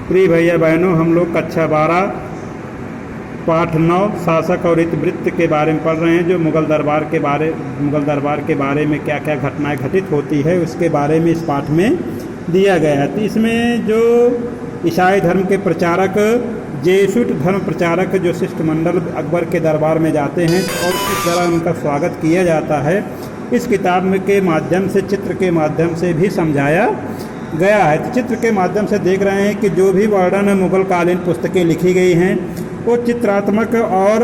प्रिय भैया बहनों, हम लोग कक्षा 12 पाठ 9 शासक और इतिवृत्त के बारे में पढ़ रहे हैं। जो मुगल दरबार के बारे में क्या क्या घटनाएं घटित होती है उसके बारे में इस पाठ में दिया गया है। तो इसमें जो ईसाई धर्म के प्रचारक, जेसुइट धर्म प्रचारक जो शिष्टमंडल अकबर के दरबार में जाते हैं और किस तरह उनका स्वागत किया जाता है, इस किताब के माध्यम से, चित्र के माध्यम से भी समझाया गया है। तो चित्र के माध्यम से देख रहे हैं कि जो भी वर्णन मुगल कालीन पुस्तकें लिखी गई हैं वो चित्रात्मक और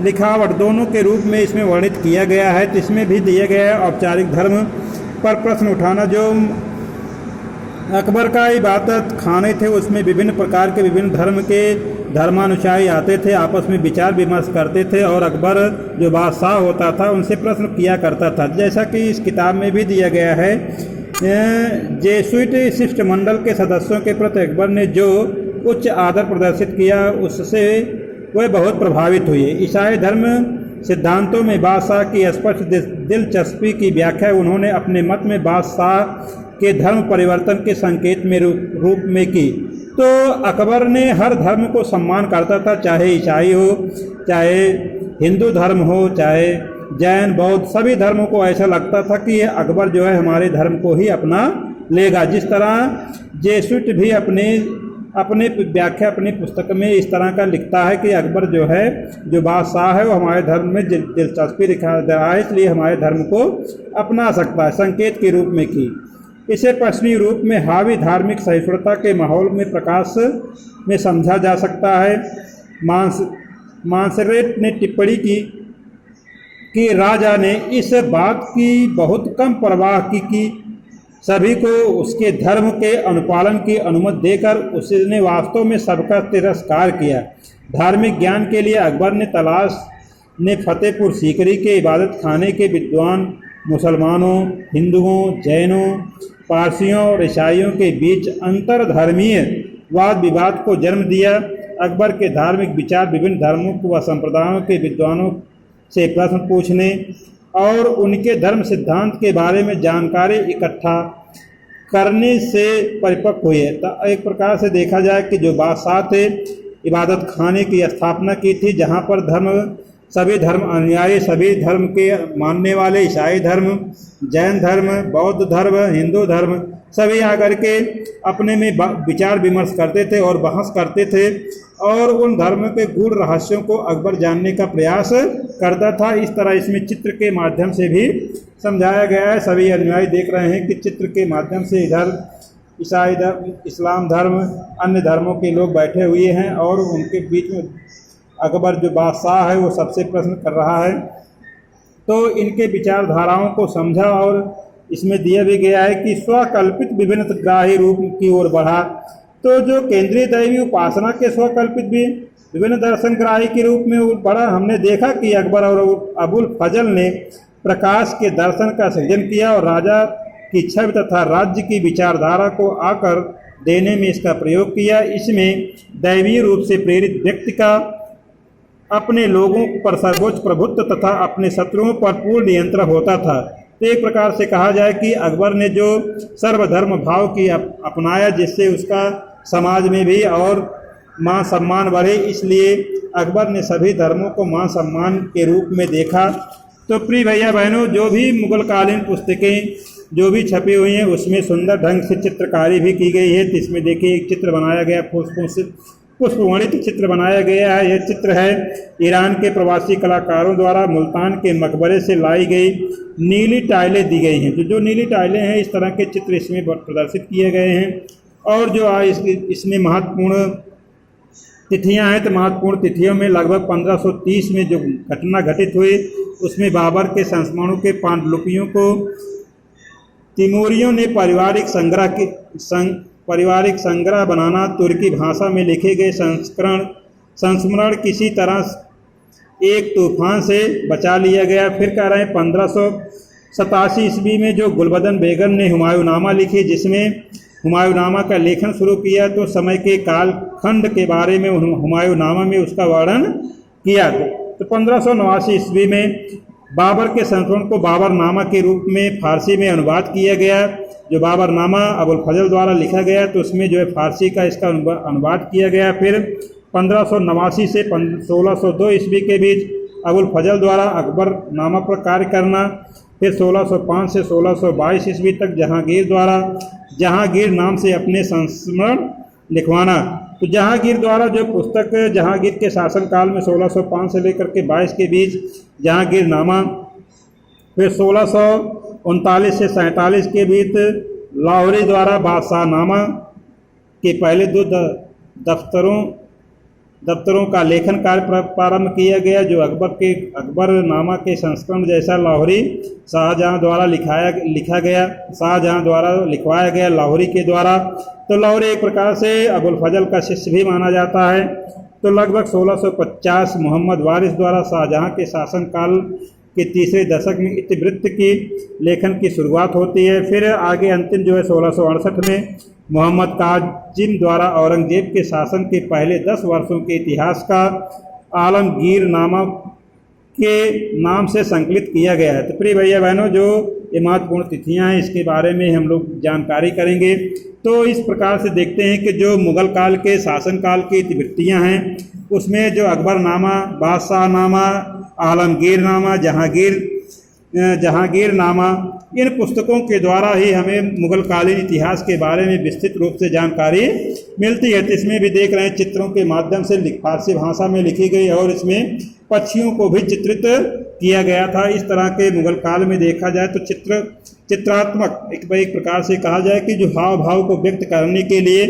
लिखावट दोनों के रूप में इसमें वर्णित किया गया है। तो इसमें भी दिया गया है औपचारिक धर्म पर प्रश्न उठाना। जो अकबर का इबादत खाने थे उसमें विभिन्न प्रकार के विभिन्न धर्म के धर्मानुसारी आते थे, आपस में विचार विमर्श करते थे और अकबर जो बादशाह होता था उनसे प्रश्न किया करता था। जैसा कि इस किताब में भी दिया गया है, जेसुइट शिष्टमंडल के सदस्यों के प्रति अकबर ने जो उच्च आदर प्रदर्शित किया उससे वह बहुत प्रभावित हुए। ईसाई धर्म सिद्धांतों में बादशाह की स्पष्ट दिलचस्पी की व्याख्या उन्होंने अपने मत में बादशाह के धर्म परिवर्तन के संकेत में रूप में की। तो अकबर ने हर धर्म को सम्मान करता था, चाहे ईसाई हो, चाहे हिंदू धर्म हो, चाहे जैन, बौद्ध, सभी धर्मों को ऐसा लगता था कि ये अकबर जो है हमारे धर्म को ही अपना लेगा। जिस तरह जेसुइट भी अपने व्याख्या अपनी पुस्तक में इस तरह का लिखता है कि अकबर जो है, जो बादशाह है, वो हमारे धर्म में दिलचस्पी दिखा रहा है, इसलिए हमारे धर्म को अपना सकता है, संकेत के रूप में की। इसे पश्चिमी रूप में हावी धार्मिक सहिष्णुता के माहौल में प्रकाश में समझा जा सकता है। मांसरेट ने टिप्पणी की कि राजा ने इस बात की बहुत कम परवाह की कि सभी को उसके धर्म के अनुपालन की अनुमति देकर उसने वास्तव में सबका तिरस्कार किया। धार्मिक ज्ञान के लिए अकबर ने फतेहपुर सीकरी के इबादत खाने के विद्वान मुसलमानों, हिंदुओं, जैनों, पारसियों और ईसाइयों के बीच अंतरधर्मीय वाद विवाद को जन्म दिया। अकबर के धार्मिक विचार विभिन्न धर्मों व संप्रदायों के विद्वानों से प्रश्न पूछने और उनके धर्म सिद्धांत के बारे में जानकारी इकट्ठा करने से परिपक्व हुए। तो एक प्रकार से देखा जाए कि जो बादशाह थे, इबादत खाने की स्थापना की थी जहाँ पर सभी धर्म अनुयायी, सभी धर्म के मानने वाले, ईसाई धर्म, जैन धर्म, बौद्ध धर्म, हिंदू धर्म, सभी आकर के अपने में विचार विमर्श करते थे और बहस करते थे और उन धर्म के गूढ़ रहस्यों को अकबर जानने का प्रयास करता था। इस तरह इसमें चित्र के माध्यम से भी समझाया गया है। सभी अनुयायी देख रहे हैं कि चित्र के माध्यम से इधर ईसाई धर्म, इस्लाम धर्म, अन्य धर्मों के लोग बैठे हुए हैं और उनके बीच में अकबर जो बादशाह है वो सबसे प्रश्न कर रहा है। तो इनके विचारधाराओं को समझा और इसमें दिया भी गया है कि स्वकल्पित विभिन्न ग्राही रूप की ओर बढ़ा। तो जो केंद्रीय दैवी उपासना के स्वकल्पित भी विभिन्न दर्शन ग्राही के रूप में बढ़ा। हमने देखा कि अकबर और अबुल फजल ने प्रकाश के दर्शन का सृजन किया और राजा की छवि तथा राज्य की विचारधारा को आकर देने में इसका प्रयोग किया। इसमें दैवीय रूप से प्रेरित व्यक्ति का अपने लोगों पर सर्वोच्च प्रभुत्व तथा अपने शत्रुओं पर पूर्ण नियंत्रण होता था। तो एक प्रकार से कहा जाए कि अकबर ने जो सर्वधर्म भाव की अपनाया, जिससे उसका समाज में भी और मान सम्मान बढ़े, इसलिए अकबर ने सभी धर्मों को मान सम्मान के रूप में देखा। तो प्रिय भैया बहनों, जो भी मुगल कालीन पुस्तकें जो भी छपी हुई हैं उसमें सुंदर ढंग से चित्रकारी भी की गई है। तो इसमें देखिए एक चित्र बनाया गया, पुष्पवर्णित चित्र बनाया गया है। यह चित्र है ईरान के प्रवासी कलाकारों द्वारा मुल्तान के मकबरे से लाई गई नीली टाइलें दी गई हैं। जो नीली टाइलें हैं, इस तरह के चित्र इसमें प्रदर्शित किए गए हैं। और जो इसमें महत्वपूर्ण तिथियां हैं, तो महत्वपूर्ण तिथियों में लगभग 1530 में जो घटना घटित हुई उसमें बाबर के संस्मरणों के पांडुलिपियों को तिमोरियों ने पारिवारिक संग्रह बनाना, तुर्की भाषा में लिखे गए संस्मरण किसी तरह एक तूफान से बचा लिया गया। फिर कह रहे हैं 1587 ईस्वी में जो गुलबदन बेगम ने हुमायूंनामा लिखी, जिसमें हुमायूंनामा का लेखन शुरू किया, तो समय के कालखंड के बारे में हुमायूंनामा में उसका वर्णन किया। तो 1589 ईस्वी में बाबर के संस्मरण को बाबरनामा के रूप में फारसी में अनुवाद किया गया। जो बाबरनामा अबुल फजल द्वारा लिखा गया तो उसमें जो है फारसी का इसका अनुवाद किया गया। फिर 1589 से 1602 ईस्वी के बीच अबुल फजल द्वारा अकबरनामा पर कार्य करना। फिर 1605 से 1622 ईस्वी तक जहांगीर द्वारा जहांगीर नाम से अपने संस्मरण लिखवाना। तो जहांगीर द्वारा जो पुस्तक जहांगीर के शासनकाल में 1605 से लेकर के 22 के बीच जहांगीरनामा, फिर 1639 से 47 के बीच लाहौरी द्वारा बादशाहनामा के पहले दो दफ्तरों का लेखन कार्य प्रारंभ किया गया, जो अकबरनामा के संस्करण जैसा लाहौरी शाहजहां द्वारा लिखा गया, शाहजहां द्वारा लिखवाया गया लाहौरी के द्वारा। तो लाहौरी एक प्रकार से अबुल फजल का शिष्य भी माना जाता है। तो लगभग 1650 मोहम्मद वारिस द्वारा शाहजहां के शासनकाल के तीसरे दशक में इतिवृत्त की लेखन की शुरुआत होती है। फिर आगे अंतिम जो है 1668 में मोहम्मद काजिम द्वारा औरंगजेब के शासन के पहले 10 वर्षों के इतिहास का आलमगीरनामा के नाम से संकलित किया गया है। तो प्रिय भैया बहनों, जो ये महत्वपूर्ण तिथियाँ हैं इसके बारे में हम लोग जानकारी करेंगे। तो इस प्रकार से देखते हैं कि जो मुग़ल काल के शासनकाल की इतिवृत्तियाँ हैं उसमें जो अकबरनामा, बादशाहनामा, आलमगीरनामा, जहांगीरनामा, इन पुस्तकों के द्वारा ही हमें मुग़ल कालीन इतिहास के बारे में विस्तृत रूप से जानकारी मिलती है। तो इसमें भी देख रहे हैं चित्रों के माध्यम से फारसी भाषा में लिखी गई और इसमें पक्षियों को भी चित्रित किया गया था। इस तरह के मुग़ल काल में देखा जाए तो चित्रात्मक एक प्रकार से कहा जाए कि जो हाव भाव को व्यक्त करने के लिए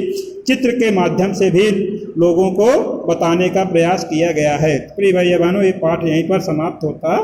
चित्र के माध्यम से भी लोगों को बताने का प्रयास किया गया है। प्रिय भाई बहनों, ये पाठ यहीं पर समाप्त होता है।